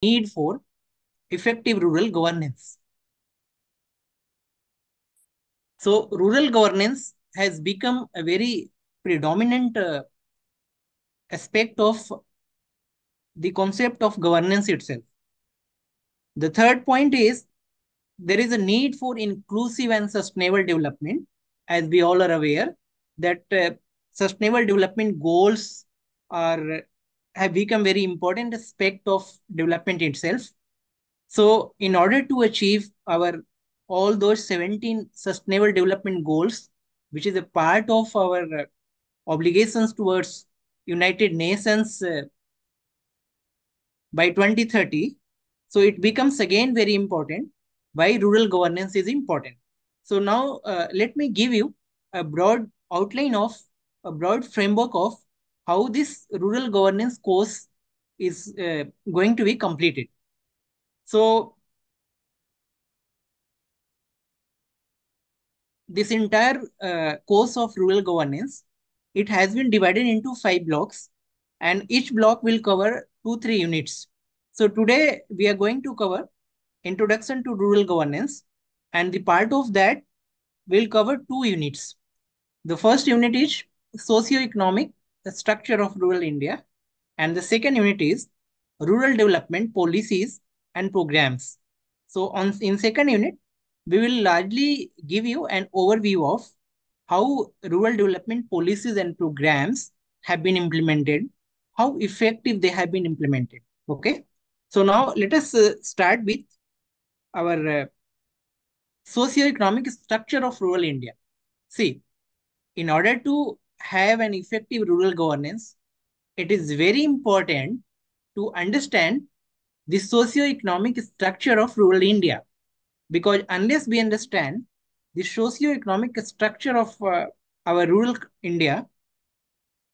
need for effective rural governance. So rural governance has become a very predominant aspect of the concept of governance itself. The third point is there is a need for inclusive and sustainable development. As we all are aware that sustainable development goals are have become very important aspect of development itself. So in order to achieve our all those 17 sustainable development goals, which is a part of our obligations towards United Nations by 2030, so it becomes again very important why rural governance is important. So now let me give you a broad outline of a broad framework of how this rural governance course is going to be completed. So this entire course of rural governance, it has been divided into 5 blocks, and each block will cover 2-3 units. So today we are going to cover introduction to rural governance, and the part of that will cover 2 units. The first unit is socio-economic structure of rural India, and the second unit is rural development policies and programs. So on in second unit, we will largely give you an overview of how rural development policies and programs have been implemented, how effective they have been implemented. Okay. So now let us start with our socio-economic structure of rural India. See, in order to have an effective rural governance, it is very important to understand the socio-economic structure of rural India. Because unless we understand the socio-economic structure of our rural India,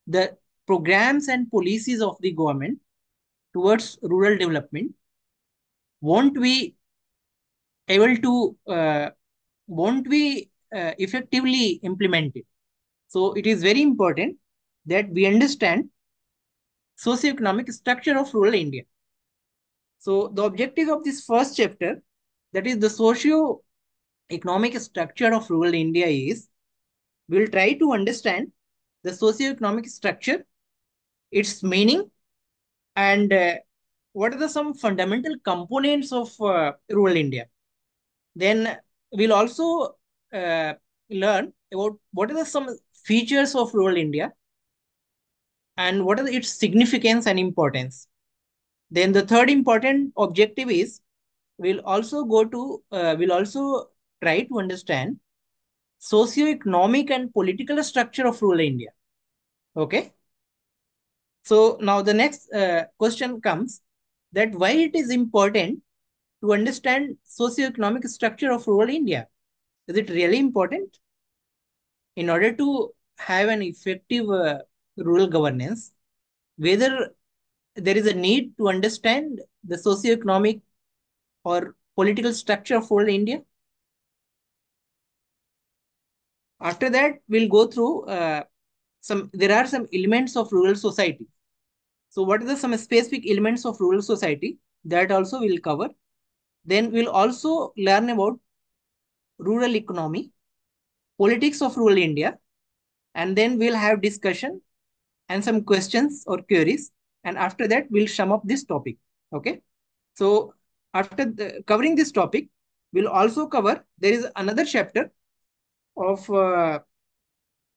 the programs and policies of the government towards rural development won't be able to won't be effectively implemented. So it is very important that we understand socio-economic structure of rural India. So the objective of this first chapter, that is the socio-economic structure of rural India, is we will try to understand the socio-economic structure, its meaning, and what are the some fundamental components of rural India. Then we'll also learn about what are the some features of rural India and what are its significance and importance. Then the third important objective is we'll also try to understand socio-economic and political structure of rural India. Okay. So now the next question comes that why it is important to understand socio-economic structure of rural India. Is it really important? In order to have an effective rural governance, whether there is a need to understand the socio-economic or political structure of rural India. After that, we'll go through there are some elements of rural society. So what are the some specific elements of rural society that also we'll cover. Then we'll also learn about rural economy, politics of rural India, and then we'll have discussion and some questions or queries. And after that, we'll sum up this topic. Okay. So after covering this topic, we'll also cover, there is another chapter of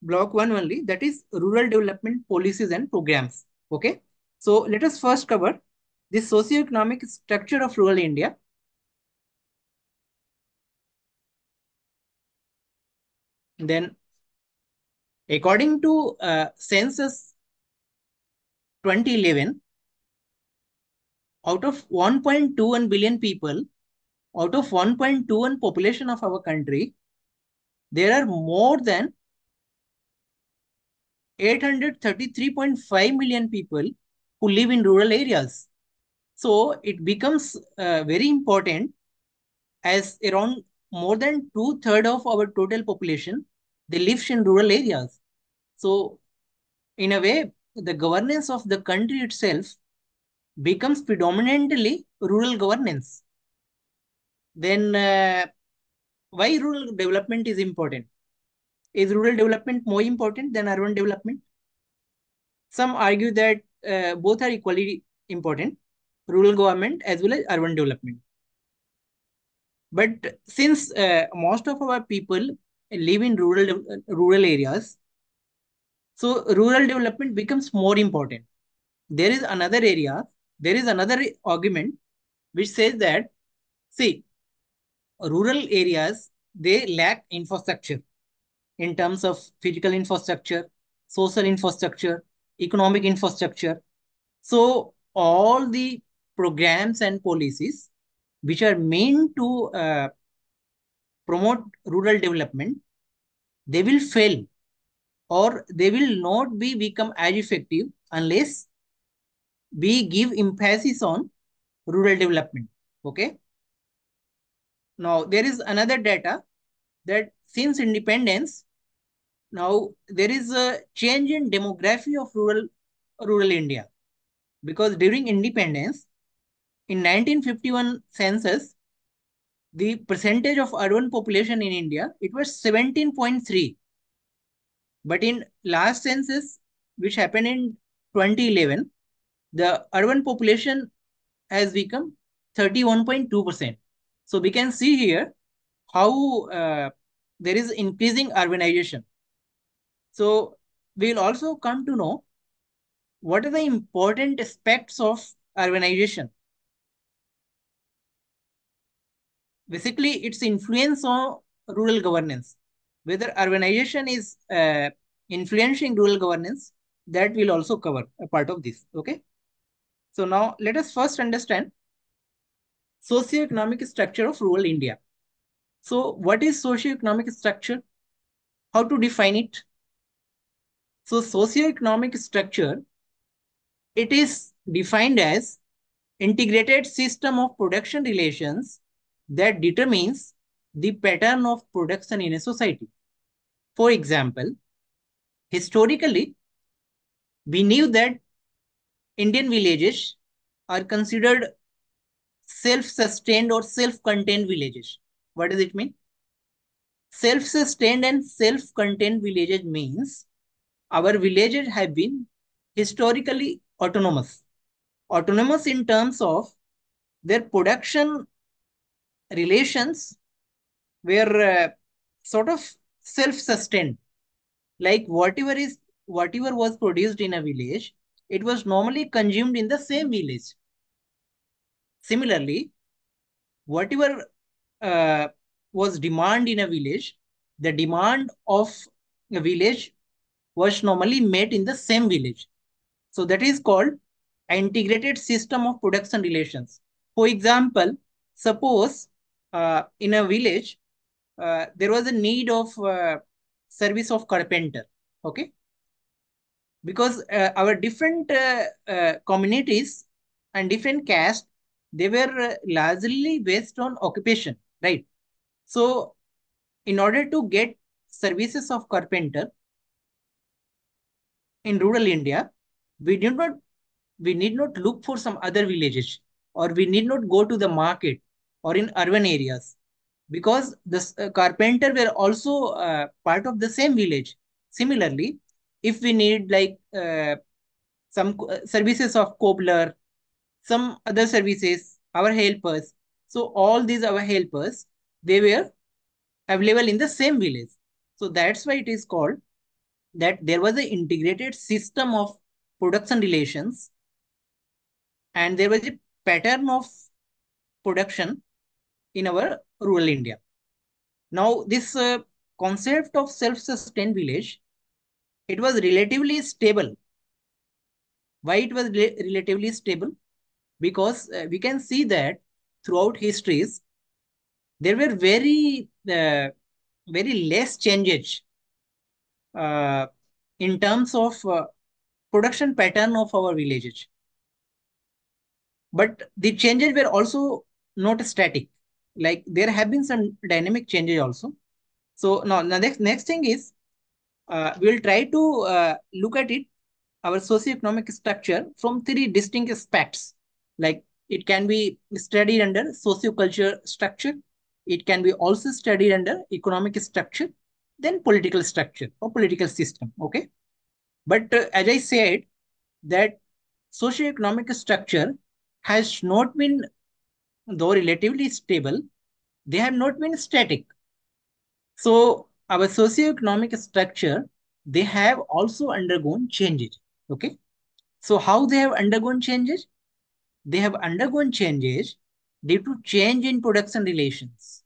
block 1 only, that is rural development policies and programs. Okay. So let us first cover the socio-economic structure of rural India. Then according to census 2011, out of 1.21 billion people, out of 1.21 population of our country, there are more than 833.5 million people who live in rural areas. So it becomes very important, as around more than 2/3 of our total population, they live in rural areas. So in a way, the governance of the country itself becomes predominantly rural governance. Then why rural development is important? Is rural development more important than urban development? Some argue that both are equally important, rural government as well as urban development. But since most of our people live in rural areas, so rural development becomes more important. There is another area, there is another argument which says that, see, rural areas, they lack infrastructure in terms of physical infrastructure, social infrastructure, economic infrastructure. So all the programs and policies which are meant to promote rural development, they will fail, or they will not be become as effective unless we give emphasis on rural development. Okay. Now there is another data that since independence, now there is a change in demography of rural India, because during independence in 1951 census, the percentage of urban population in India, it was 17.3. But in last census, which happened in 2011, the urban population has become 31.2%. So we can see here how there is increasing urbanization. So we will also come to know what are the important aspects of urbanization. Basically, its influence on rural governance. Whether urbanization is influencing rural governance, that will also cover a part of this. Okay. So now let us first understand socio-economic structure of rural India. So what is socio-economic structure? How to define it? So socio-economic structure, it is defined as integrated system of production relations that determines the pattern of production in a society. For example, historically, we knew that Indian villages are considered self-sustained or self-contained villages. What does it mean? Self-sustained and self-contained villages means our villages have been historically autonomous. Autonomous in terms of their production relations were sort of self-sustained. Like whatever was produced in a village, it was normally consumed in the same village. Similarly, whatever uh, was demand in a village, the demand of a village was normally met in the same village. So that is called an integrated system of production relations. For example, suppose in a village there was a need of service of carpenter. Okay, because our different communities and different castes, they were largely based on occupation, right? So in order to get services of carpenter in rural India, we did not we need not look for some other villages, or we need not go to the market or in urban areas, because the carpenter were also part of the same village. Similarly, if we need like some services of cobbler, some other services, our helpers, so all these our helpers, they were available in the same village. So that's why it is called that there was an integrated system of production relations, and there was a pattern of production in our rural India. Now, this concept of self-sustained village, it was relatively stable. Why it was relatively stable? Because we can see that throughout histories, there were very less changes uh, in terms of production pattern of our villages. But the changes were also not static. Like there have been some dynamic changes also. So now the next thing is we'll try to look at it, our socioeconomic structure from three distinct aspects. Like it can be studied under socio-culture structure. It can be also studied under economic structure, then political structure or political system. Okay. But as I said, that socio-economic structure has not been, though relatively stable, they have not been static. So our socio-economic structure, they have also undergone changes. Okay. So how they have undergone changes? They have undergone changes due to change in production relations.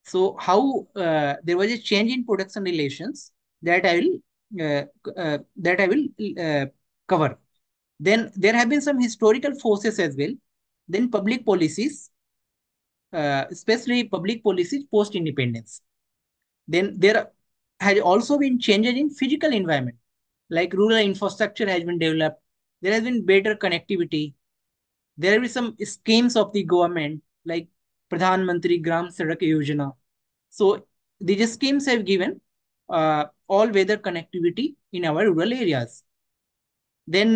So how there was a change in production relations that I will cover. Then there have been some historical forces as well. Then public policies, especially public policies post independence. Then there has also been changes in physical environment, like rural infrastructure has been developed. There has been better connectivity. There will be some schemes of the government like Pradhan Mantri Gram Sadak Yojana. So these schemes have given all weather connectivity in our rural areas. Then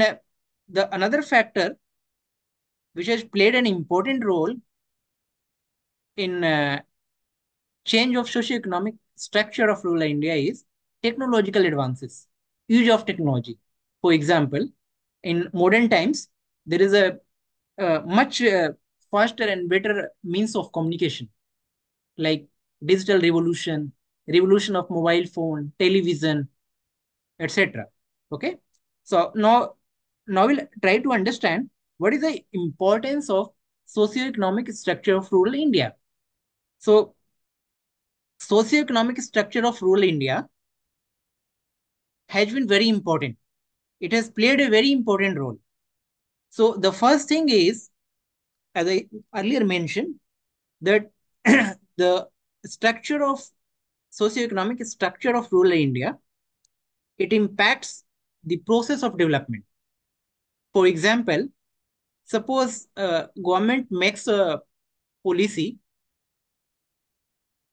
the another factor which has played an important role in change of socio-economic structure of rural India is technological advances, use of technology. For example, in modern times, there is a much faster and better means of communication, like digital revolution, revolution of mobile phone, television, etc. Okay, so now we'll try to understand what is the importance of socio-economic structure of rural India. So socio-economic structure of rural India has been very important. It has played a very important role. So the first thing is, as I earlier mentioned, that the structure of socio-economic structure of rural India, it impacts the process of development. For example, suppose government makes a policy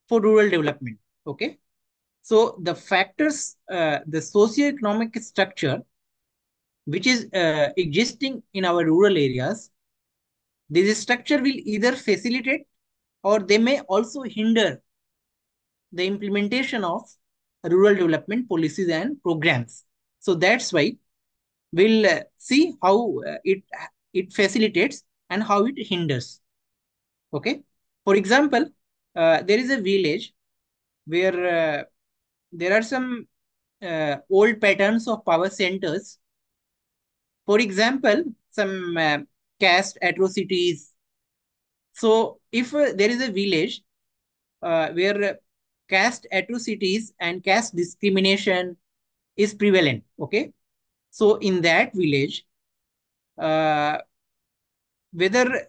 for rural development. Okay, so the factors, the socio-economic structure which is existing in our rural areas, this structure will either facilitate or they may also hinder the implementation of rural development policies and programs. So that's why we'll see how it facilitates and how it hinders. Okay. For example, there is a village where there are some old patterns of power centers. For example, some caste atrocities. So if there is a village where caste atrocities and caste discrimination is prevalent, okay, so in that village, uh, whether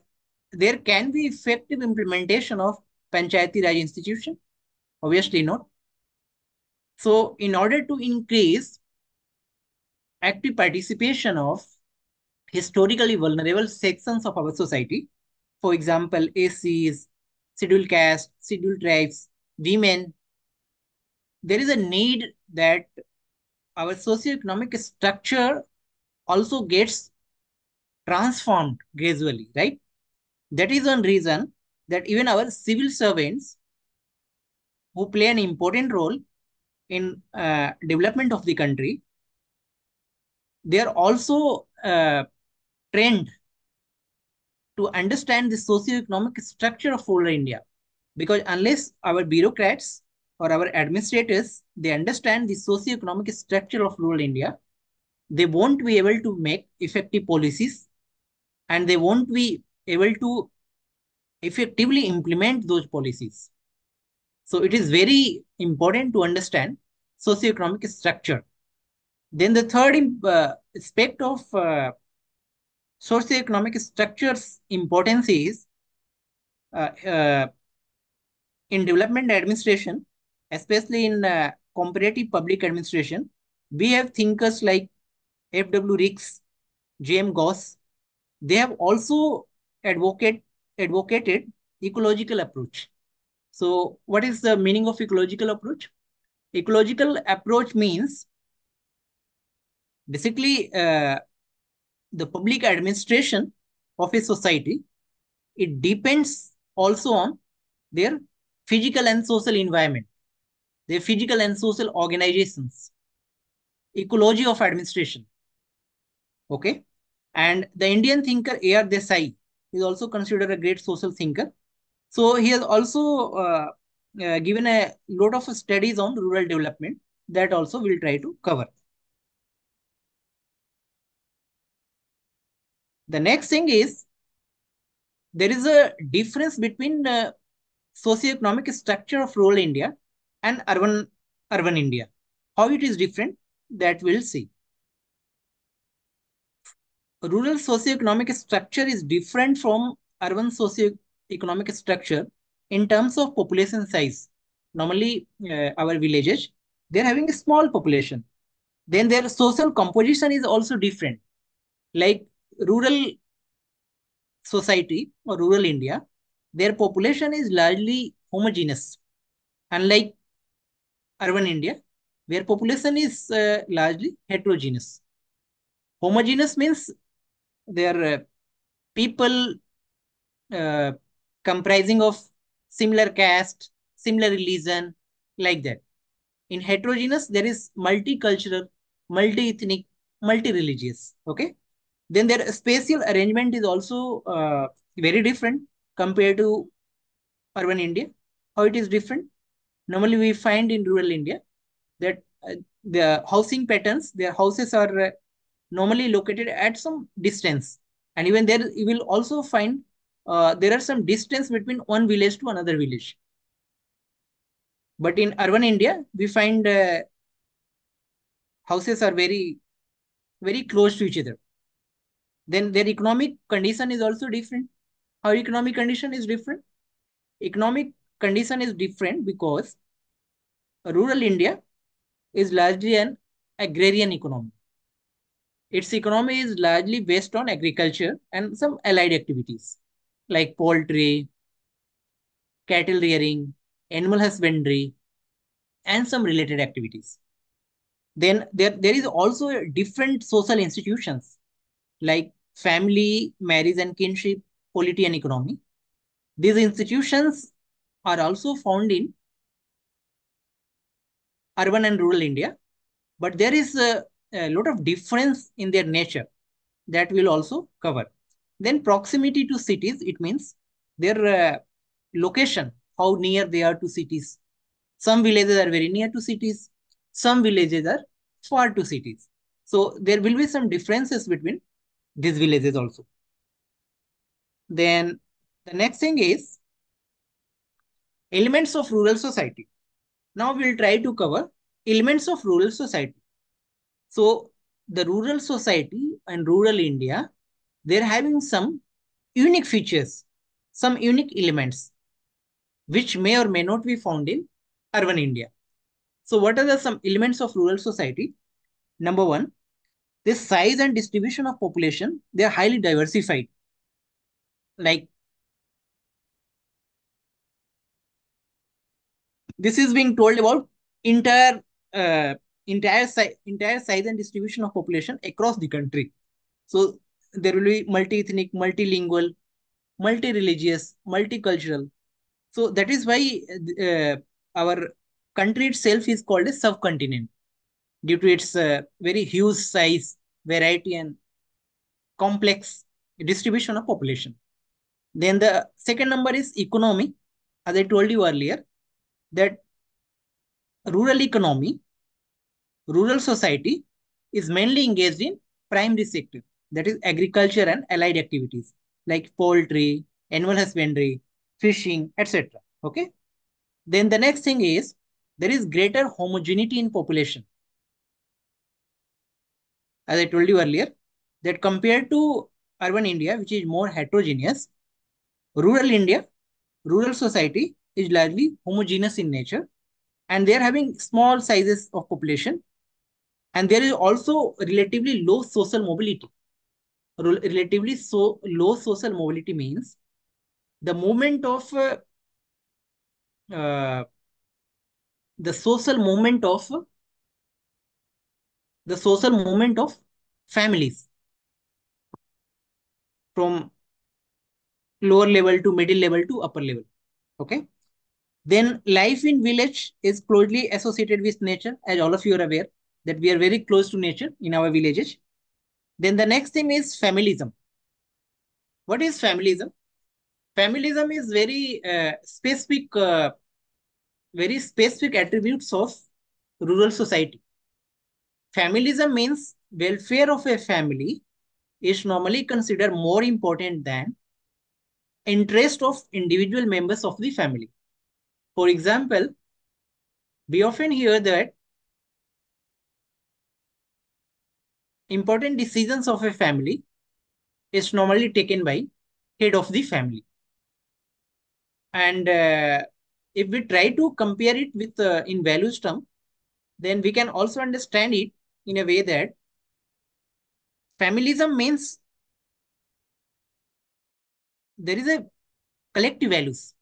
there can be effective implementation of panchayati raj institution, obviously not. So in order to increase active participation of historically vulnerable sections of our society, for example, ACs, scheduled caste, scheduled tribes, women, there is a need that our socioeconomic structure also gets transformed gradually, right? That is one reason that even our civil servants who play an important role in development of the country, they are also trained to understand the socio-economic structure of rural India. Because unless our bureaucrats or our administrators, they understand the socio-economic structure of rural India, they won't be able to make effective policies and they won't be able to effectively implement those policies. So it is very important to understand socio-economic structure. Then the third aspect of socio-economic structure's importance is uh, uh, in development administration, especially in comparative public administration, we have thinkers like F.W. Ricks, J.M. Goss. They have also advocated ecological approach. So, what is the meaning of ecological approach? Ecological approach means basically the public administration of a society, it depends also on their physical and social environment, their physical and social organizations, ecology of administration. Okay. And the Indian thinker A.R. Desai is also considered a great social thinker. So he has also given a lot of studies on rural development that also we'll try to cover. The next thing is there is a difference between socioeconomic structure of rural India and urban India. How it is different, that we'll see. Rural socioeconomic structure is different from urban socioeconomic structure in terms of population size. Normally, our villages, they're having a small population. Then their social composition is also different. Like rural society or rural India, their population is largely homogeneous, unlike urban India, where population is largely heterogeneous. Homogeneous means their people uh, comprising of similar caste, similar religion, like that. In heterogeneous, there is multicultural, multi-ethnic, multi-religious. Okay. Then their spatial arrangement is also very different compared to urban India. How it is different? Normally, we find in rural India that the housing patterns, their houses are normally located at some distance. And even there, you will also find there are some distance between one village to another village. But in urban India, we find houses are very, very close to each other. Then their economic condition is also different. How economic condition is different? Economic condition is different because rural India is largely an agrarian economy. Its economy is largely based on agriculture and some allied activities like poultry, cattle rearing, animal husbandry, and some related activities. Then there is also different social institutions like family, marriage and kinship, polity and economy. These institutions are also found in urban and rural India, but there is a lot of difference in their nature that we'll also cover. Then proximity to cities, it means their location, how near they are to cities. Some villages are very near to cities, some villages are far to cities. So there will be some differences between these villages also. Then the next thing is elements of rural society. Now we'll try to cover elements of rural society. So the rural society and rural India, they're having some unique features, some unique elements, which may or may not be found in urban India. So what are the some elements of rural society? Number one, the size and distribution of population, they are highly diversified. Like this is being told about entire uh, entire size and distribution of population across the country. So there will be multi-ethnic, multilingual, multi-religious, multicultural. So that is why our country itself is called a subcontinent due to its very huge size, variety, and complex distribution of population. Then the second number is economy. As I told you earlier, that rural economy, rural society is mainly engaged in primary sector, that is agriculture and allied activities like poultry, animal husbandry, fishing, etc. Okay. Then the next thing is there is greater homogeneity in population. As I told you earlier, that compared to urban India, which is more heterogeneous, rural India, rural society is largely homogeneous in nature, and they are having small sizes of population, and there is also relatively low social mobility. Relatively so low social mobility means the movement of uh, the social movement of the social movement of families from lower level to middle level to upper level. Okay. Then life in village is closely associated with nature, as all of you are aware that we are very close to nature in our villages. Then the next thing is familism. What is familism? Familism is very specific attributes of rural society. Familism means welfare of a family is normally considered more important than interest of individual members of the family. For example, we often hear that important decisions of a family is normally taken by head of the family. And if we try to compare it with in values term, then we can also understand it in a way that familism means there is a collective values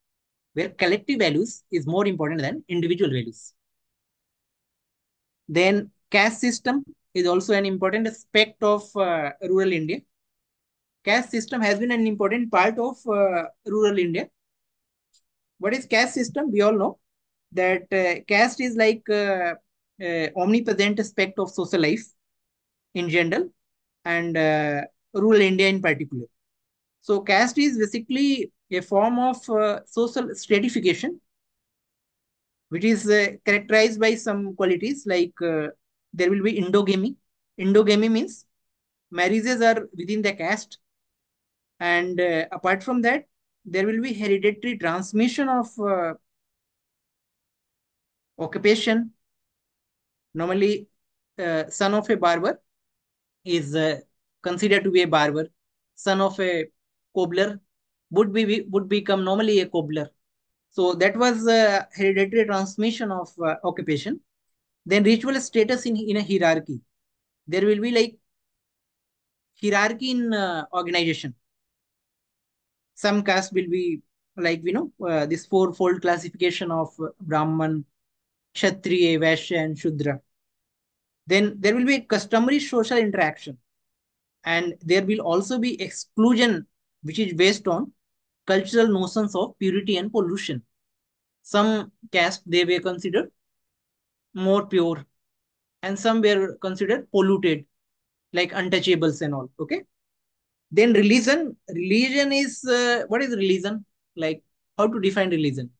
where collective values is more important than individual values. Then caste system is also an important aspect of rural India. Caste system has been an important part of rural India. What is caste system? We all know that caste is like omnipresent aspect of social life in general and rural India in particular. So caste is basically a form of social stratification, which is characterized by some qualities like there will be endogamy. Endogamy means marriages are within the caste, and apart from that, there will be hereditary transmission of occupation. Normally, son of a barber is considered to be a barber. Son of a cobbler would become normally a cobbler. So that was hereditary transmission of occupation. Then ritual status in a hierarchy. There will be like hierarchy in organization. Some caste will be like this fourfold classification of Brahman, Kshatriya, Vaishya, and Shudra. Then there will be customary social interaction, and there will also be exclusion, which is based on cultural notions of purity and pollution. Some caste they were considered more pure, and some were considered polluted, like untouchables and all. Okay. Then religion is what is religion? Like how to define religion?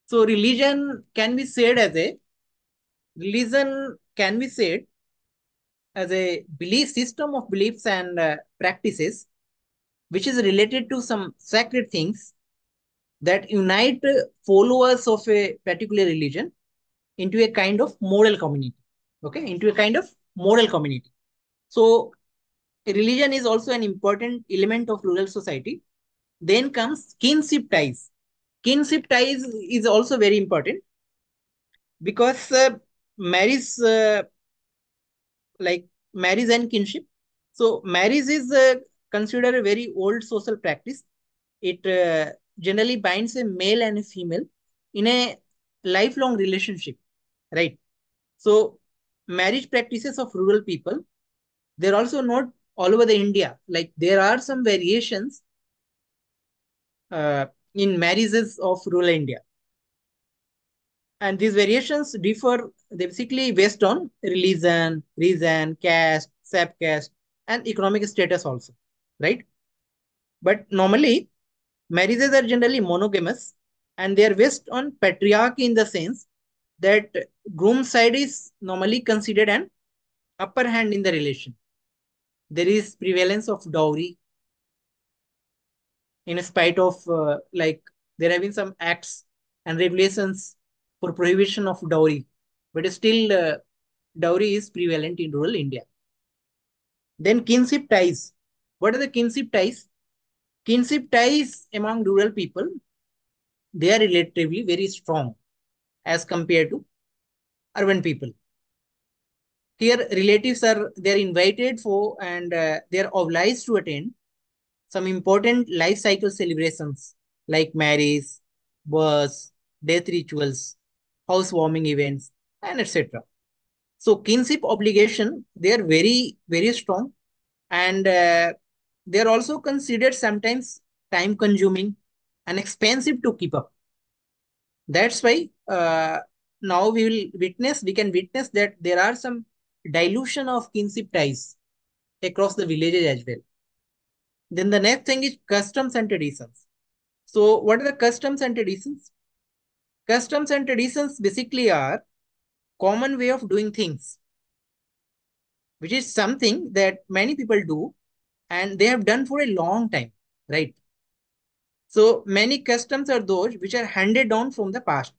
So religion can be said as a belief system of beliefs and practices which is related to some sacred things that unite followers of a particular religion into a kind of moral community. Okay, into a kind of moral community. So religion is also an important element of rural society. Then comes kinship ties. Kinship ties is also very important because marriage, like marriage and kinship. So marriage is considered a very old social practice. It generally binds a male and a female in a lifelong relationship, right? So marriage practices of rural people, they're also not all over the India. Like there are some variations uh, in marriages of rural India. And these variations differ basically based on religion, reason, caste, subcaste, and economic status also, right? But normally, marriages are generally monogamous and they are based on patriarchy in the sense that groom side is normally considered an upper hand in the relation. There is prevalence of dowry in spite of like there have been some acts and regulations for prohibition of dowry, but still dowry is prevalent in rural India. Then kinship ties. What are the kinship ties? Kinship ties among rural people, they are relatively very strong as compared to urban people. Here, relatives are they're invited for and they're obliged to attend some important life cycle celebrations like marriage, births, death rituals, housewarming events, and etc. So kinship obligation they are very very strong, and they are also considered sometimes. time consuming, and expensive to keep up. That's why now we can witness that there are some dilution of kinship ties across the villages as well. Then the next thing is customs and traditions. So what are the customs and traditions? Customs and traditions basically are common way of doing things, which is something that many people do and they have done for a long time, right? So many customs are those which are handed down from the past,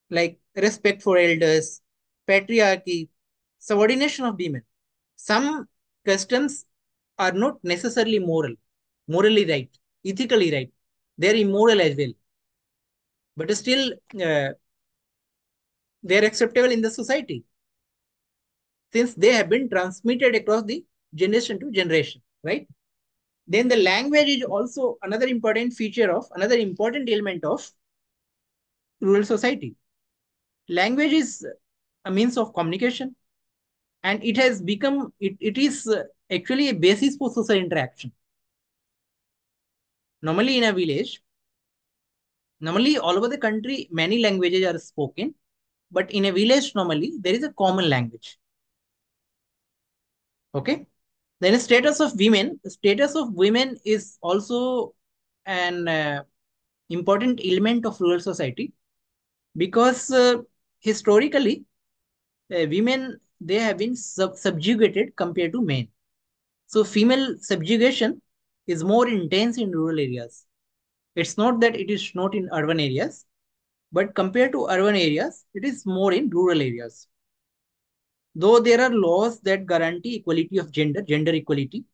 like respect for elders, patriarchy, subordination of women. Some customs are not necessarily morally right, ethically right. They are immoral as well, but still they are acceptable in the society since they have been transmitted across the generation to generation, right? Then the language is also another important element of rural society. Language is a means of communication and it is actually a basis for social interaction. Normally in a village, normally all over the country, many languages are spoken, but in a village, normally there is a common language. Okay. Then status of women is also an important element of rural society because historically women they have been subjugated compared to men. So female subjugation is more intense in rural areas. It's not that it is not in urban areas, but compared to urban areas, it is more in rural areas. Though there are laws that guarantee equality of gender equality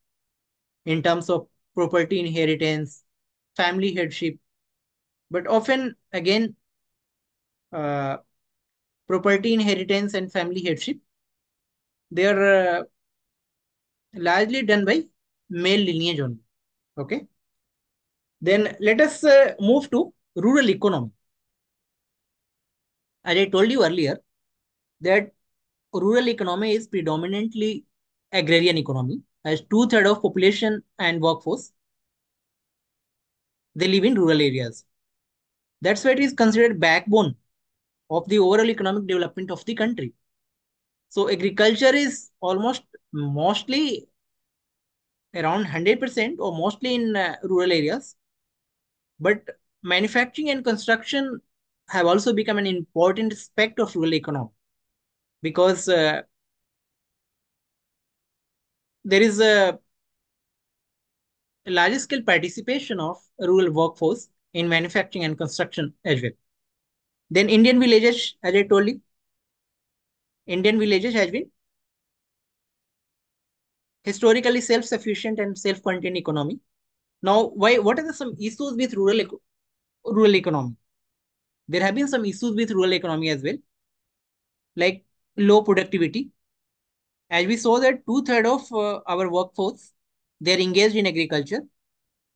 in terms of property inheritance, family headship, but often again, uh, property inheritance and family headship, they are largely done by male lineage only. Okay. Then let us move to rural economy. As I told you earlier, that rural economy is predominantly agrarian economy, as two-thirds of population and workforce they live in rural areas. That's why it is considered backbone of the overall economic development of the country. So agriculture is almost mostly around 100% or mostly in rural areas, but manufacturing and construction have also become an important aspect of rural economy because there is a large scale participation of rural workforce in manufacturing and construction as well. Then Indian villages, as I told you, Indian villages has been historically self-sufficient and self-contained economy. Now, why? What are some issues with rural economy? There have been some issues with rural economy as well, like low productivity. As we saw that two-thirds of our workforce they are engaged in agriculture,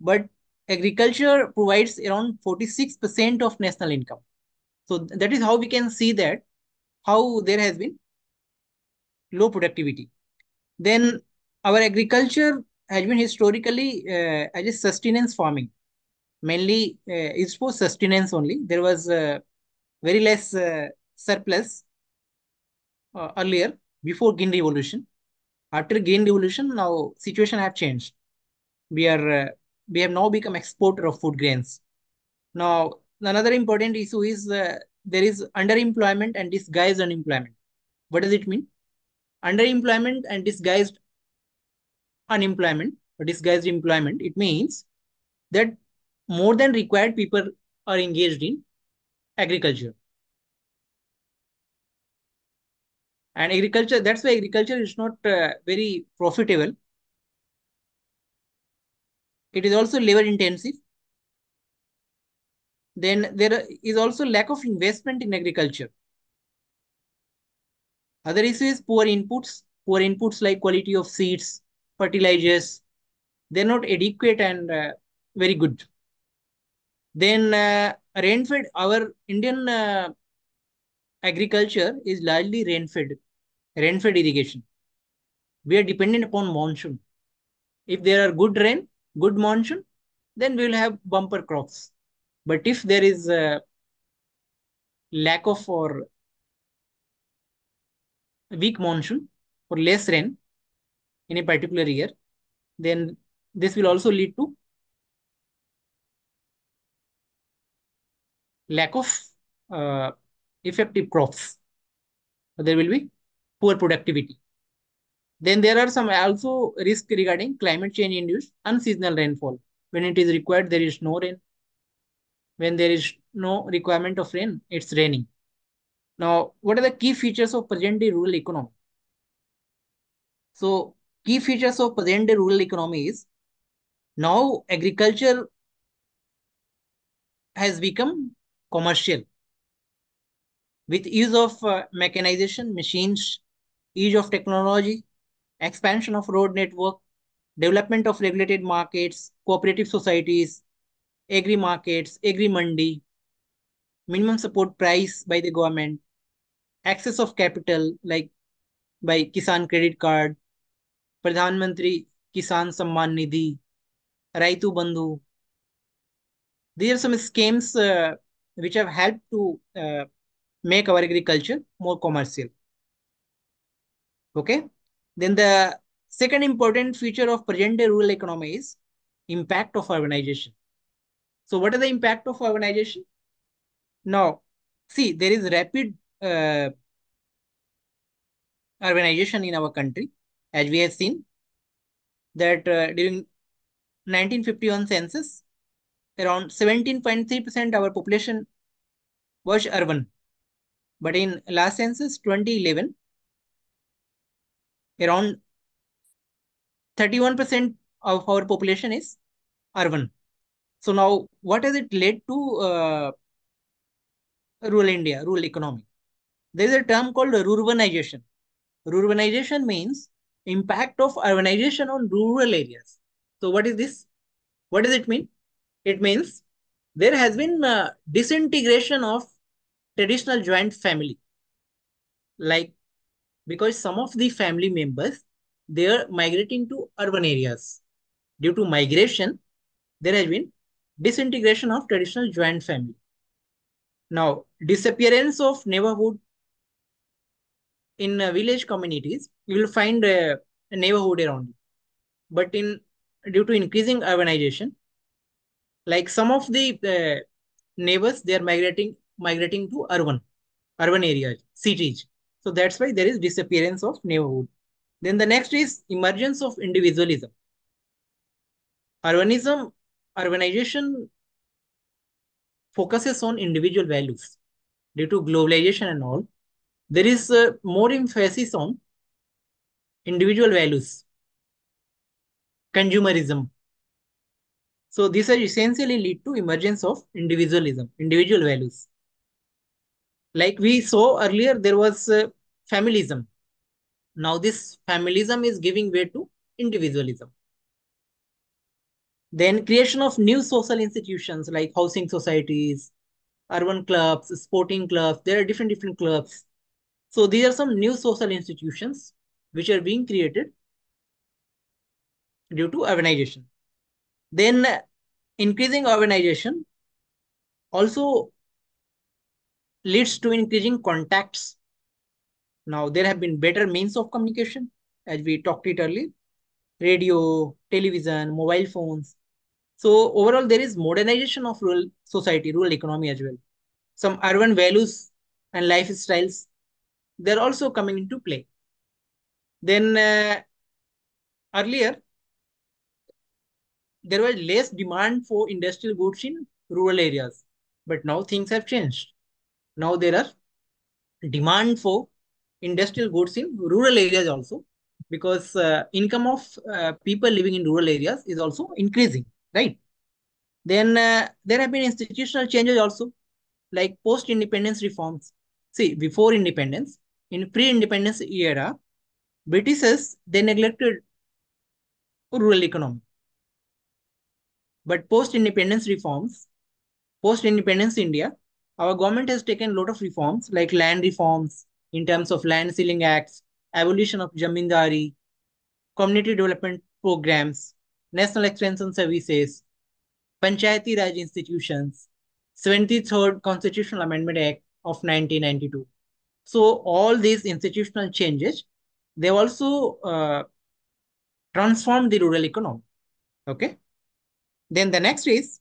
but agriculture provides around 46% of national income. So that is how we can see that how there has been low productivity. Then our agriculture has been historically as a sustenance farming, mainly is for sustenance only. There was very less surplus earlier before Green Revolution. After Green Revolution, now situation have changed. We are we have now become exporter of food grains. Now another important issue is there is underemployment and disguised unemployment. What does it mean? Underemployment and disguised unemployment or disguised employment. It means that more than required people are engaged in agriculture. And agriculture, that's why agriculture is not very profitable. It is also labor intensive. Then there is also lack of investment in agriculture. Other issue is poor inputs like quality of seeds, fertilizers. They're not adequate and very good. Then rain-fed, our Indian agriculture is largely rain-fed irrigation. We are dependent upon monsoon. If there are good rain, good monsoon, then we will have bumper crops. But if there is a lack of or weak monsoon or less rain in a particular year, then this will also lead to lack of uh, effective crops. There will be poor productivity. Then there are some also risk regarding climate change induced unseasonal rainfall. When it is required, there is no rain. When there is no requirement of rain, it's raining. Now, what are the key features of present day rural economy? So, key features of present day rural economy is now agriculture has become commercial with use of mechanization, machines, use of technology, expansion of road network, development of regulated markets, cooperative societies, agri markets, agri mandi, minimum support price by the government, access of capital like by Kisan credit card, Pradhan Mantri Kisan Samman Nidhi, Raitu Bandhu. These are some schemes which have helped to make our agriculture more commercial. Okay. Then the second important feature of present day rural economy is impact of urbanization. So what is the impact of urbanization? Now, see, there is rapid urbanization in our country, as we have seen that during 1951 census, around 17.3% our population was urban. But in last census, 2011, around 31% of our population is urban. So now, what has it led to rural India, rural economy? There is a term called rurbanization. Rurbanization means impact of urbanization on rural areas. So what is this? What does it mean? It means there has been disintegration of traditional joint family. Like because some of the family members they are migrating to urban areas. Due to migration, there has been disintegration of traditional joint family. Now, disappearance of neighborhood in village communities, you will find a neighborhood around you. But in due to increasing urbanization, like some of the neighbors, they are migrating to urban areas, cities. So that's why there is disappearance of neighborhood. Then the next is emergence of individualism. Urbanism, urbanization focuses on individual values due to globalization and all. There is more emphasis on individual values, consumerism. So these are essentially lead to emergence of individualism, individual values. Like we saw earlier, there was familism. Now this familism is giving way to individualism. Then creation of new social institutions like housing societies, urban clubs, sporting clubs. There are different clubs. So these are some new social institutions which are being created due to urbanization. Then increasing urbanization also leads to increasing contacts. Now there have been better means of communication, as we talked it earlier, radio, television, mobile phones. So overall, there is modernization of rural society, rural economy as well. Some urban values and lifestyles, they're also coming into play. Then earlier, there was less demand for industrial goods in rural areas, but now things have changed. Now there are demand for industrial goods in rural areas also because income of people living in rural areas is also increasing, right? Then there have been institutional changes also, like post-independence reforms. See, before independence, in pre-independence era, Britishers they neglected rural economy. But post-independence reforms, post-independence India, our government has taken a lot of reforms like land reforms in terms of land ceiling acts, abolition of jamindari, community development programs, national extension services. Panchayati Raj institutions, 73rd Constitutional Amendment Act of 1992. So all these institutional changes, they also transformed the rural economy. Okay. Then the next is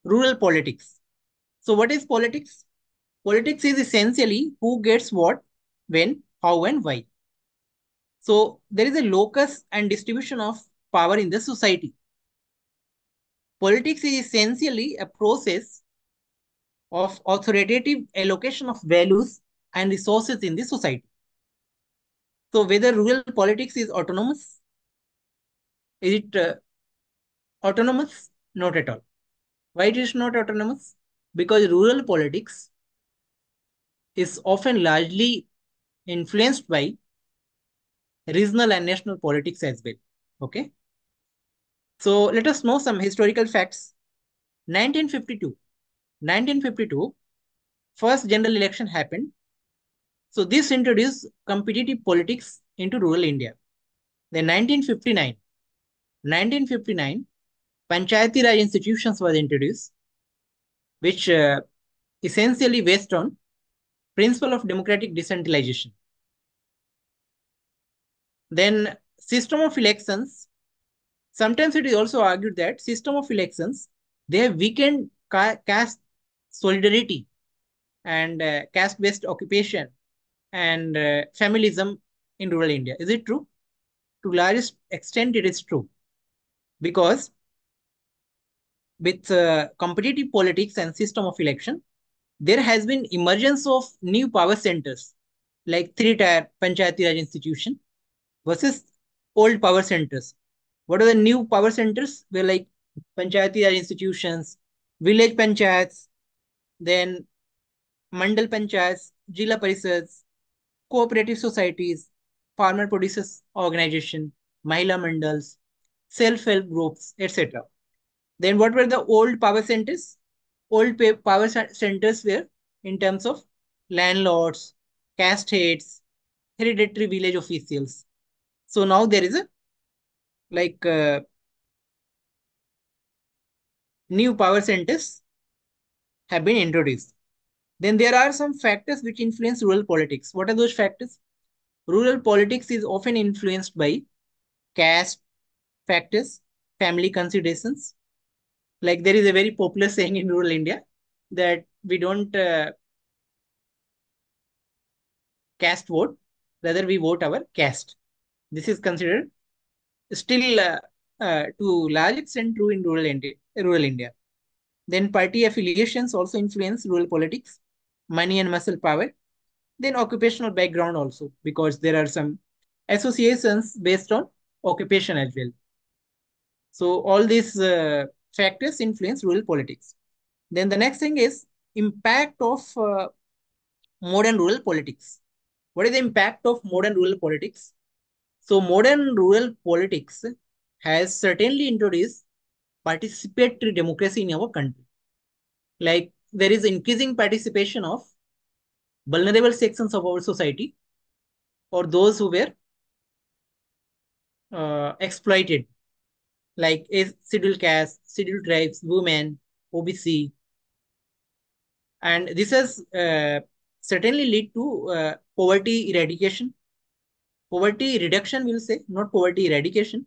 rural politics. So what is politics? Politics is essentially who gets what, when, how, and why. So there is a locus and distribution of power in the society. Politics is essentially a process of authoritative allocation of values and resources in the society. So whether rural politics is autonomous, is it autonomous? Not at all. Why it is not autonomous? Because rural politics is often largely influenced by regional and national politics as well. Okay. So let us know some historical facts. 1952. 1952, first general election happened. So this introduced competitive politics into rural India. Then 1959, Panchayati Raj institutions was introduced, which essentially based on principle of democratic decentralization. Then system of elections. Sometimes it is also argued that system of elections, they have weakened caste solidarity and caste-based occupation and familism in rural India. Is it true? To largest extent, it is true because with competitive politics and system of election, there has been emergence of new power centers like three-tier Panchayati Raj institution versus old power centers. What are the new power centers? Were like Panchayati Raj institutions, village panchayats, then mandal panchayats, jila parisads, cooperative societies, farmer producers organization, mahila mandals, self-help groups, etc. Then what were the old power centers? Old power centers were in terms of landlords, caste heads, hereditary village officials. So now there is a like new power centers have been introduced. Then there are some factors which influence rural politics. What are those factors? Rural politics is often influenced by caste factors, family considerations. Like there is a very popular saying in rural India that we don't caste vote, rather we vote our caste. This is considered still to large extent true in rural India. Rural India. Then party affiliations also influence rural politics, money and muscle power. Then occupational background also, because there are some associations based on occupation as well. So all these factors influence rural politics. Then the next thing is impact of modern rural politics. What is the impact of modern rural politics? So modern rural politics has certainly introduced participatory democracy in our country. Like there is increasing participation of vulnerable sections of our society or those who were exploited, like is scheduled caste, scheduled tribes, women, OBC, and this has certainly lead to poverty eradication, poverty reduction. We'll say not poverty eradication,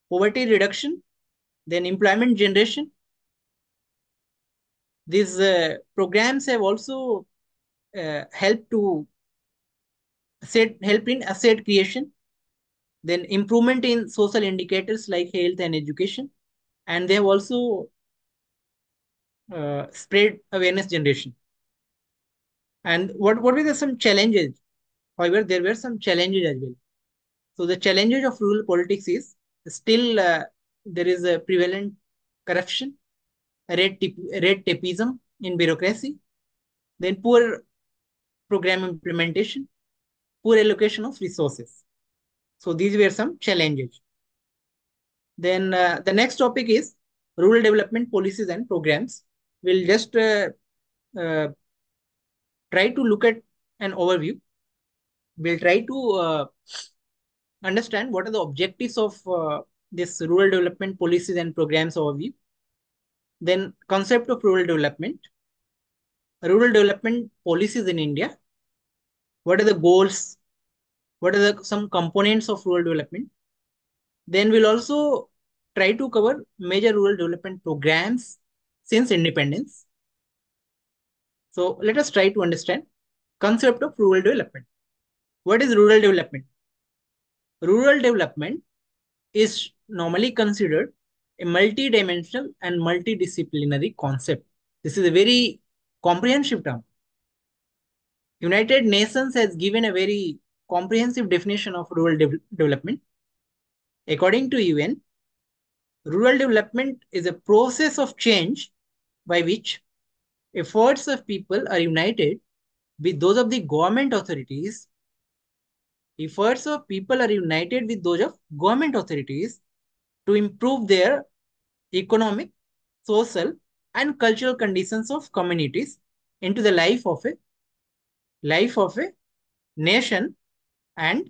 poverty reduction, then employment generation. These programs have also helped to help in asset creation, then improvement in social indicators like health and education, and they have also spread awareness generation. And what were the some challenges? However, there were some challenges as well. So the challenges of rural politics is still there is a prevalent corruption, red tapeism in bureaucracy, then poor program implementation, poor allocation of resources. So these were some challenges. Then the next topic is rural development policies and programs. We'll just uh, try to look at an overview. We'll try to understand what are the objectives of this rural development policies and programs overview. Then concept of rural development policies in India. What are the goals? What are the some components of rural development? Then we'll also try to cover major rural development programs since independence. So let us try to understand concept of rural development. What is rural development? Rural development is normally considered a multi-dimensional and multidisciplinary concept. This is a very comprehensive term. United Nations has given a very comprehensive definition of rural development. According to UN, rural development is a process of change by which efforts of people are united with those of the government authorities. Efforts of people are united with those of government authorities to improve their economic, social, and cultural conditions of communities into the life of a nation and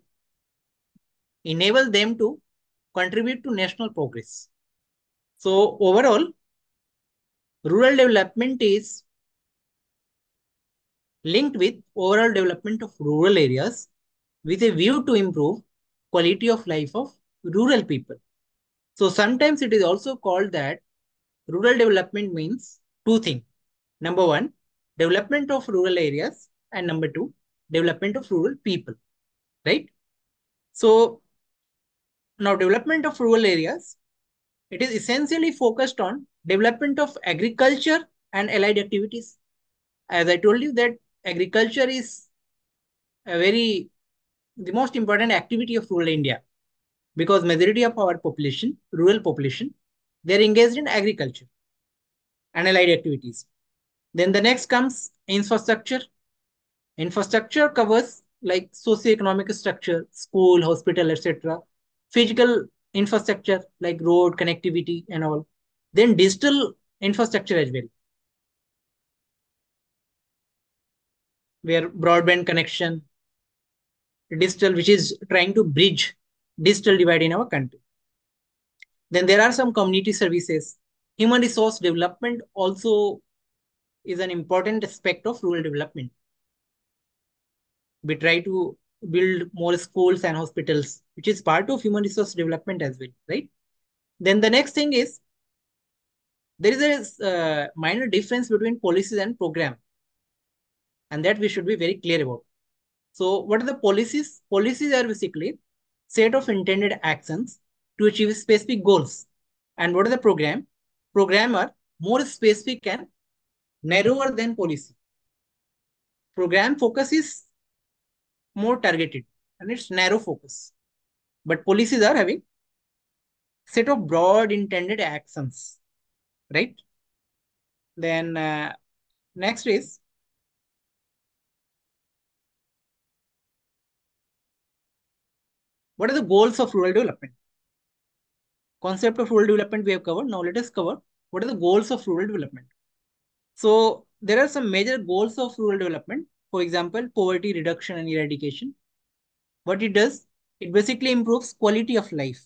enable them to contribute to national progress. So overall, rural development is linked with overall development of rural areas with a view to improve quality of life of rural people. So sometimes it is also called that rural development means two things. Number one, development of rural areas, and number two, development of rural people, right? So now development of rural areas, it is essentially focused on development of agriculture and allied activities. As I told you that agriculture is a very the most important activity of rural India because majority of our population, rural population, they are engaged in agriculture and allied activities. Then the next comes infrastructure. Infrastructure covers like socio-economic structure, school, hospital, etc. Physical infrastructure like road, connectivity, and all. Then digital infrastructure as well, where broadband connection, digital, which is trying to bridge digital divide in our country. Then there are some community services. Human resource development also is an important aspect of rural development. We try to build more schools and hospitals, which is part of human resource development as well, right? Then the next thing is there is a minor difference between policies and program, and that we should be very clear about. So, what are the policies? Policies are basically set of intended actions to achieve specific goals. And what is the program? Program are more specific and narrower than policy. Program focus is more targeted and it's narrow focus. But policies are having set of broad intended actions, right? Then next is what are the goals of rural development? Concept of rural development we have covered. Now let us cover what are the goals of rural development. So there are some major goals of rural development. For example, poverty reduction and eradication. What it does, it basically improves quality of life.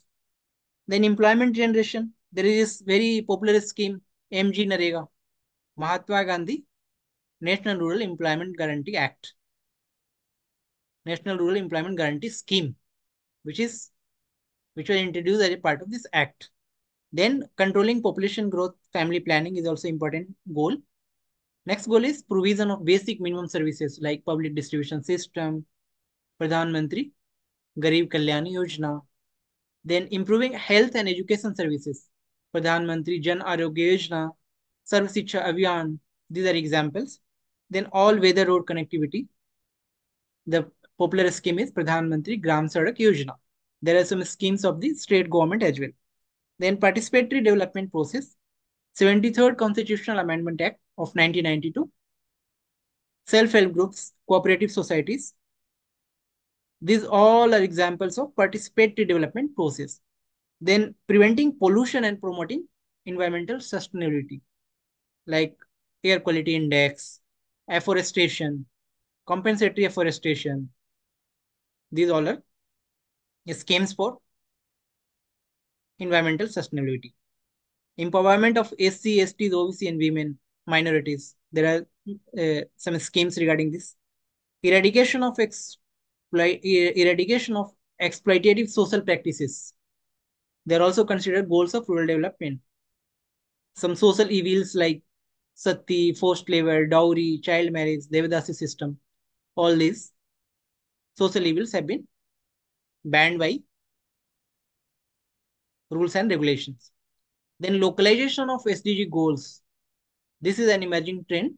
Then employment generation. There is this very popular scheme, MG Narega, Mahatma Gandhi National Rural Employment Guarantee Act, National Rural Employment Guarantee Scheme, which is which was introduced as a part of this act. Then controlling population growth, family planning is also important goal. Next goal is provision of basic minimum services like public distribution system, Pradhan Mantri Garib Kalyani Yojana. Then improving health and education services, Pradhan Mantri Jan Arogya Yojana, Sarv Shiksha Abhiyan. These are examples. Then all weather road connectivity. The popular scheme is Pradhan Mantri Gram Sadak Yojana. There are some schemes of the state government as well. Then participatory development process, 73rd Constitutional Amendment Act of 1992, self-help groups, cooperative societies. These all are examples of participatory development process. Then preventing pollution and promoting environmental sustainability, like air quality index, afforestation, compensatory afforestation. These all are schemes for environmental sustainability, empowerment of SC, STs, OBC, and women minorities. There are some schemes regarding this. Eradication of exploitative social practices. They are also considered goals of rural development. Some social evils like sati, forced labor, dowry, child marriage, Devadasi system, all these social evils have been banned by rules and regulations. Then localization of SDG goals. This is an emerging trend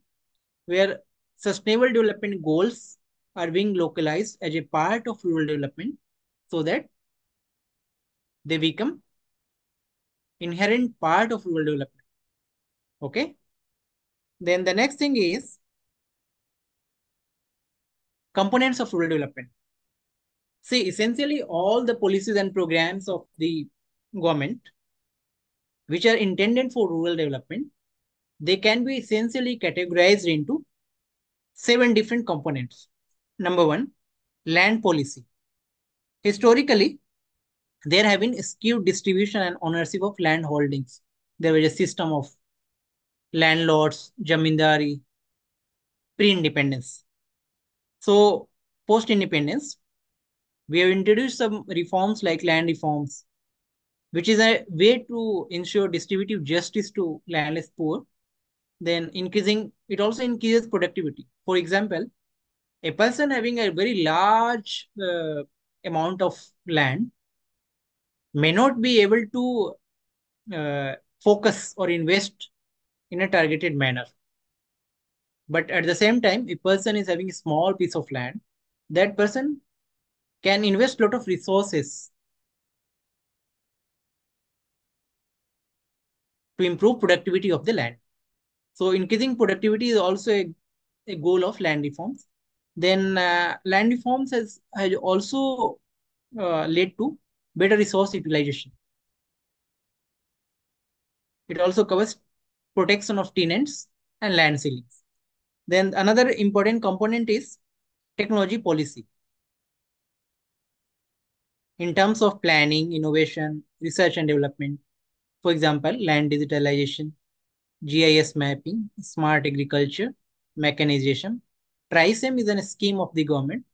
where sustainable development goals are being localized as a part of rural development so that they become inherent part of rural development. Okay. Then the next thing is components of rural development. See, essentially all the policies and programs of the government which are intended for rural development, they can be essentially categorized into 7 different components. Number one, land policy. Historically, there have been skewed distribution and ownership of land holdings. There was a system of landlords, jamindari, pre-independence. So, post-independence, we have introduced some reforms like land reforms, which is a way to ensure distributive justice to landless poor. Then increasing, it also increases productivity. For example, a person having a very large amount of land may not be able to focus or invest in a targeted manner. But at the same time, if person is having a small piece of land, that person can invest a lot of resources to improve productivity of the land. So increasing productivity is also a goal of land reforms. Then land reforms has also led to better resource utilization. It also covers protection of tenants and land ceilings. Then another important component is technology policy. In terms of planning, innovation, research and development, for example, land digitalization, GIS mapping, smart agriculture, mechanization. TRISEM is a scheme of the government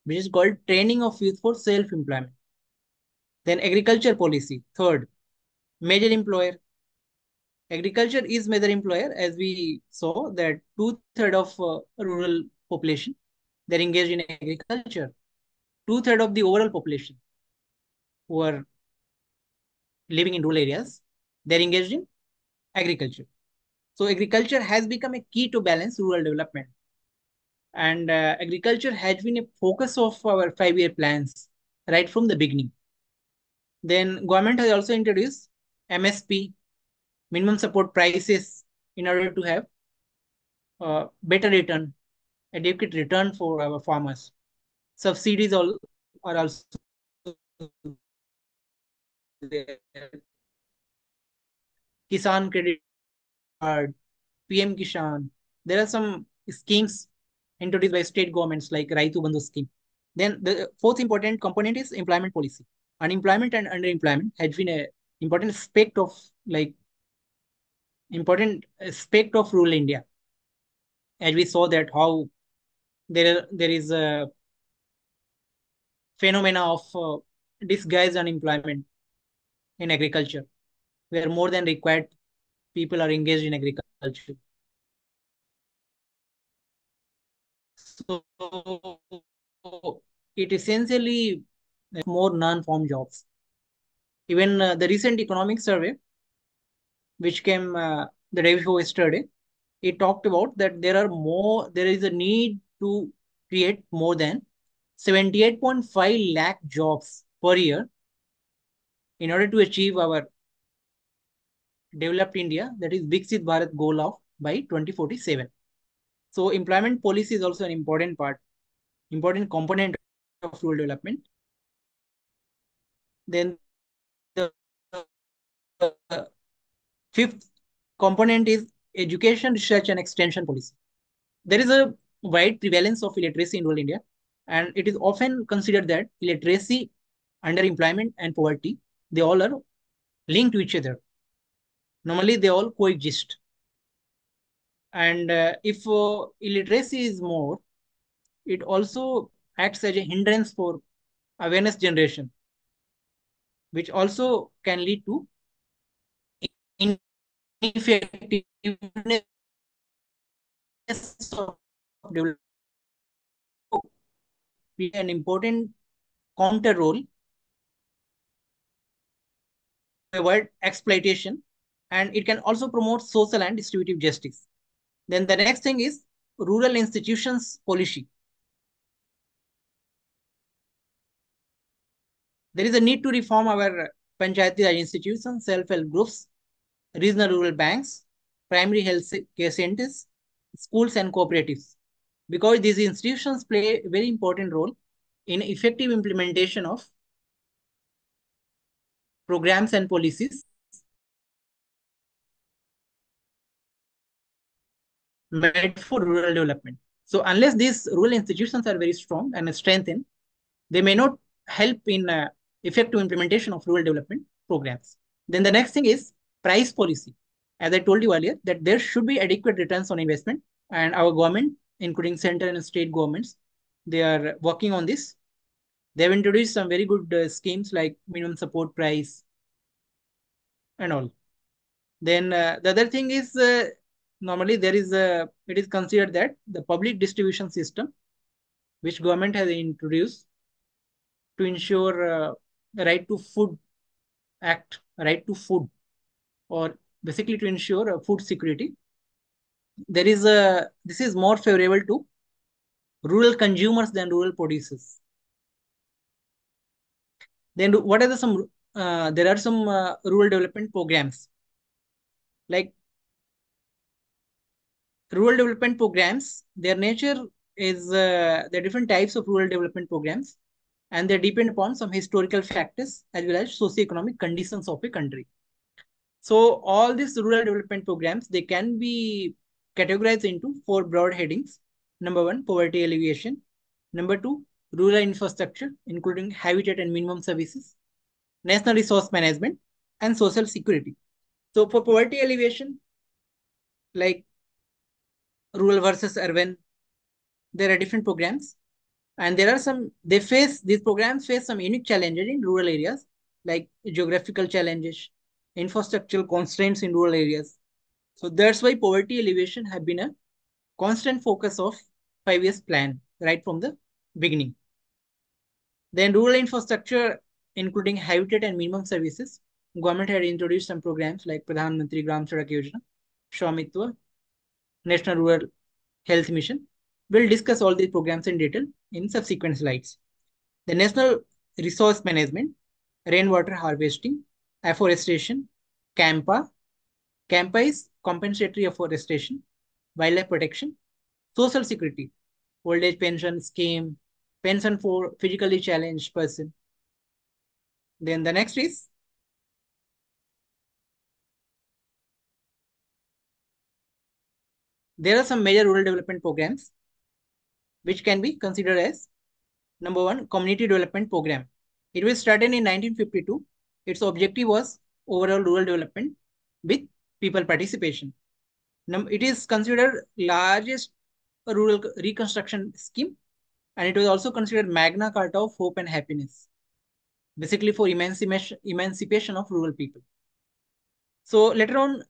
which is called training of youth for self-employment. Then agriculture policy, third, major employer. Agriculture is major employer as we saw that two-thirds of rural population, they're engaged in agriculture. Two-thirds of the overall population who are living in rural areas, they're engaged in agriculture. So agriculture has become a key to balance rural development. And agriculture has been a focus of our 5-year plans right from the beginning. Then government has also introduced MSP, minimum support prices, in order to have better return, adequate return for our farmers. Subsidies are also there. Kisan credit card, PM Kishan. There are some schemes introduced by state governments like Raitu Bandhu scheme. Then the fourth important component is employment policy. Unemployment and underemployment has been a important aspect of rural India. As we saw that how there is a phenomena of disguised unemployment in agriculture, where more than required people are engaged in agriculture. So it essentially more non-farm jobs. Even the recent economic survey, which came the day before yesterday, it talked about that there is a need to create more than 78.5 lakh jobs per year in order to achieve our developed India, that is Viksit Bharat goal of by 2047. So employment policy is also an important component of rural development. Then the fifth component is education, research, and extension policy. There is a wide prevalence of illiteracy in rural India, and it is often considered that illiteracy underemployment, and poverty, they all are linked to each other. Normally, they all coexist. And if illiteracy is more, it also acts as a hindrance for awareness generation, which also can lead to ineffectiveness of development. Play an important counter role to avoid exploitation, and it can also promote social and distributive justice. Then the next thing is rural institutions policy. There is a need to reform our panchayati Raj institutions, self-help groups, regional rural banks, primary health care centers, schools, and cooperatives, because these institutions play a very important role in effective implementation of programs and policies made for rural development. So unless these rural institutions are very strong and strengthened, they may not help in effective implementation of rural development programs. Then the next thing is price policy. As I told you earlier, that there should be adequate returns on investment, and our government, including center and state governments, they are working on this. They have introduced some very good schemes like minimum support price and all. Then the other thing is normally there is a it is considered that the public distribution system which government has introduced to ensure the right to food act, right to food, or basically to ensure food security. There is a This is more favorable to rural consumers than rural producers. Then what are some there are some rural development programs like rural development programs. Their nature is there are different types of rural development programs, and they depend upon some historical factors as well as socioeconomic conditions of a country. So all these rural development programs, they can be categorized into four broad headings. Number one, poverty alleviation. Number two, rural infrastructure, including habitat and minimum services, national resource management, and social security. So for poverty alleviation, like rural versus urban, there are different programs. And there are some, these programs face some unique challenges in rural areas, like geographical challenges, infrastructural constraints in rural areas. So that's why poverty alleviation have been a constant focus of 5 years plan right from the beginning. Then rural infrastructure, including habitat and minimum services, government had introduced some programs like Pradhan Mantri Gram Sadak Yojana, Shwamitwa, National Rural Health Mission. We'll discuss all these programs in detail in subsequent slides. The national resource management, rainwater harvesting, afforestation, CAMPA. CAMPA is compensatory afforestation, wildlife protection, social security, old age pension scheme, pension for physically challenged person. Then the next is there are some major rural development programs which can be considered as number one, community development program. It was started in 1952. Its objective was overall rural development with people participation. It is considered largest rural reconstruction scheme, and it was also considered Magna Carta of hope and happiness, basically for emancipation of rural people. So later on,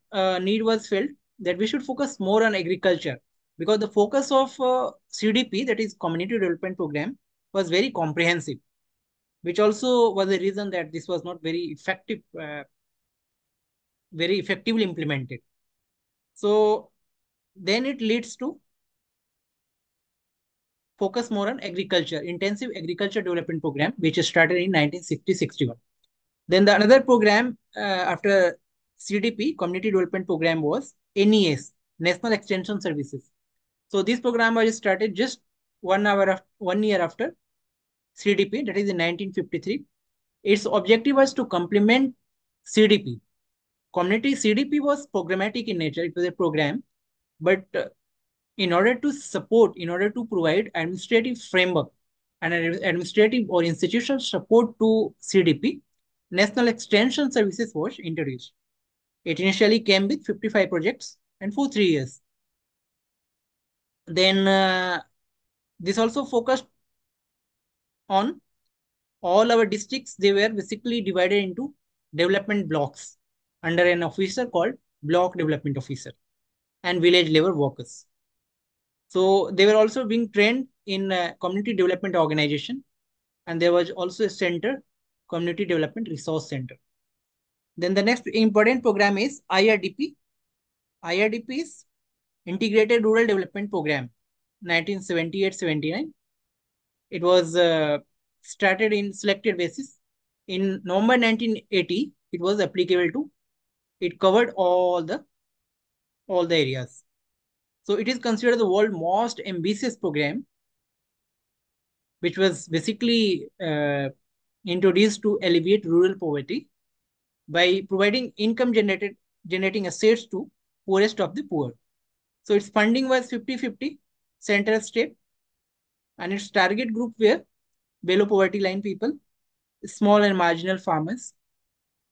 need was felt that we should focus more on agriculture, because the focus of CDP, that is Community Development Program, was very comprehensive, which also was the reason that this was not very effectively implemented. So then it leads to focus more on agriculture, intensive agriculture development program, which started in 1960-61. Then the another program after CDP, Community Development Program, was NES, National Extension Services. So this program was started just 1 year after CDP, that is in 1953. Its objective was to complement CDP. Community CDP was programmatic in nature. It was a program, but in order to provide administrative framework and administrative or institutional support to CDP, National Extension Services was introduced. It initially came with 55 projects and for 3 years. Then this also focused on all our districts. They were basically divided into development blocks under an officer called block development officer and village level workers. So they were also being trained in community development organization, and there was also a center, community development resource center. Then the next important program is IRDP. IRDP is Integrated Rural Development Program, 1978-79. It was started in selected basis. In November 1980, it was applicable to. It covered all the areas. So it is considered the world's most ambitious program, which was basically introduced to alleviate rural poverty by providing income generating assets to poorest of the poor. So its funding was 50-50, center state, and its target group were below poverty line people, small and marginal farmers,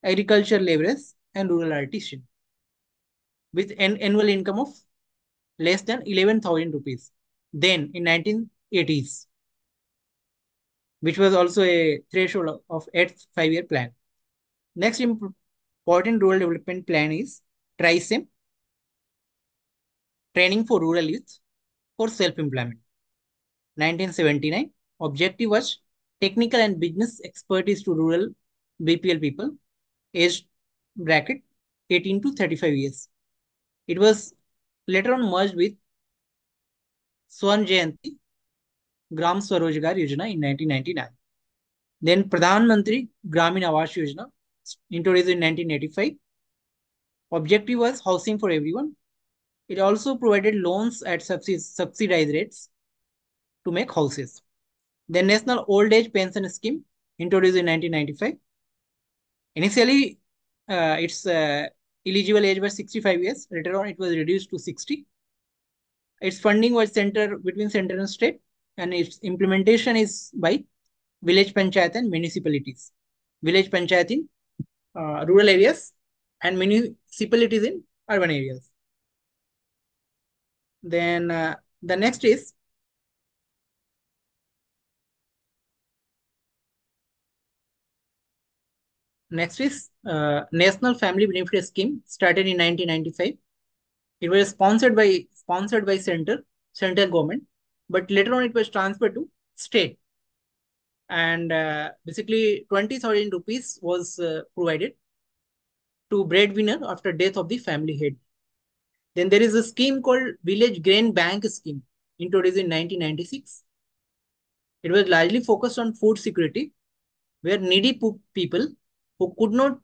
agriculture laborers, and rural artisans with an annual income of less than 11,000 rupees. Then in 1980s, which was also a threshold of 8 5-year plan. Next important rural development plan is TRISEM, Training for Rural Youth for Self-Employment. 1979, objective was technical and business expertise to rural BPL people aged bracket 18 to 35 years. It was later on merged with Swan Jayanti Gram Swarojgar Yojana in 1999. Then Pradhan Mantri Gramin Awas Yojana introduced in 1985. Objective was housing for everyone. It also provided loans at subsidized rates to make houses. The National Old Age Pension Scheme introduced in 1995. Initially, its eligible age was 65 years. Later on, it was reduced to 60. Its funding was between center and state, and its implementation is by village panchayat and municipalities. Village panchayat in rural areas and municipalities in urban areas. Then the next is National Family Benefit Scheme, started in 1995. It was sponsored by central government, but later on it was transferred to state. And basically 20,000 rupees was provided to breadwinner after death of the family head. Then there is a scheme called Village Grain Bank Scheme, introduced in 1996. It was largely focused on food security, where needy people who could not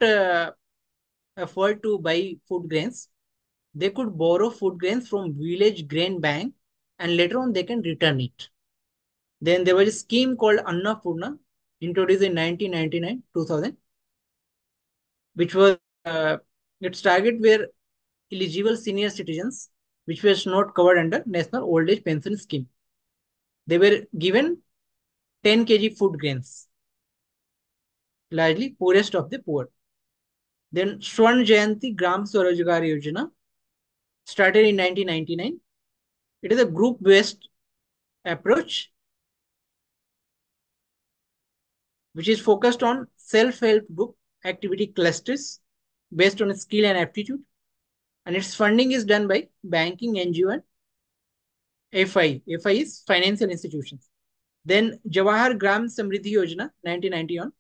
afford to buy food grains, they could borrow food grains from Village Grain Bank, and later on they can return it. Then there was a scheme called Annapurna, introduced in 1999-2000, which was its target were eligible senior citizens, which was not covered under National Old Age Pension Scheme. They were given 10 kg food grains, largely poorest of the poor. Then Swan Jayanti Gram Swarojgar Yojana, started in 1999. It is a group-based approach which is focused on self-help group activity clusters based on skill and aptitude. And its funding is done by banking, NGO, and FI. FI is financial institutions. Then Jawahar Gram Samriddhi Yojana, 1991.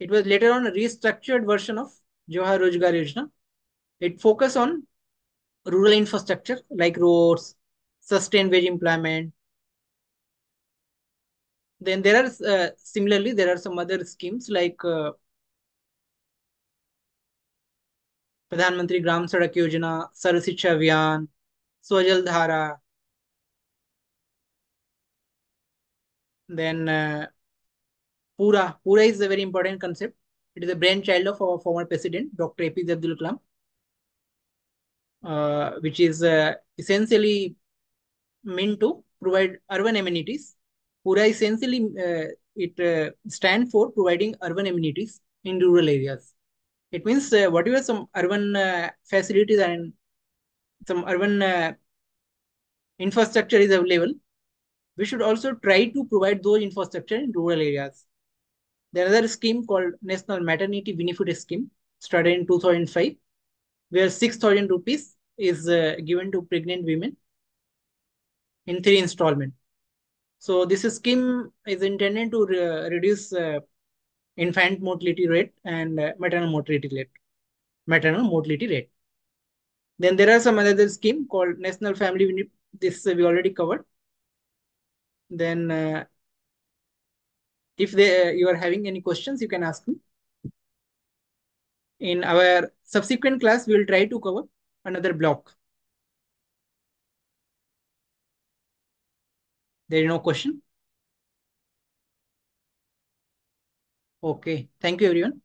It was later on a restructured version of Jawahar Rojgar Yojana. It focused on rural infrastructure like roads, sustained wage employment. Then there are similarly there are some other schemes like Pradhan Mantri Gram Sadak Yojana, Sarv Shiksha Abhiyan, Swajal Dhara. Then Pura is a very important concept. It is a brainchild of our former president, Dr. APJ Abdul Kalam, which is essentially meant to provide urban amenities PURA essentially it stand for providing urban amenities in rural areas. It means whatever some urban facilities and some urban infrastructure is available, we should also try to provide those infrastructure in rural areas. There is another scheme called National Maternity Benefit Scheme, started in 2005, where 6,000 rupees is given to pregnant women in three installments. So this scheme is intended to reduce infant mortality rate and maternal mortality rate. Maternal mortality rate. Then there are some other scheme called National Family Benefit. This we already covered. Then if you are having any questions, you can ask me. In our subsequent class, we will try to cover another block. There is no question. Okay. Thank you, everyone.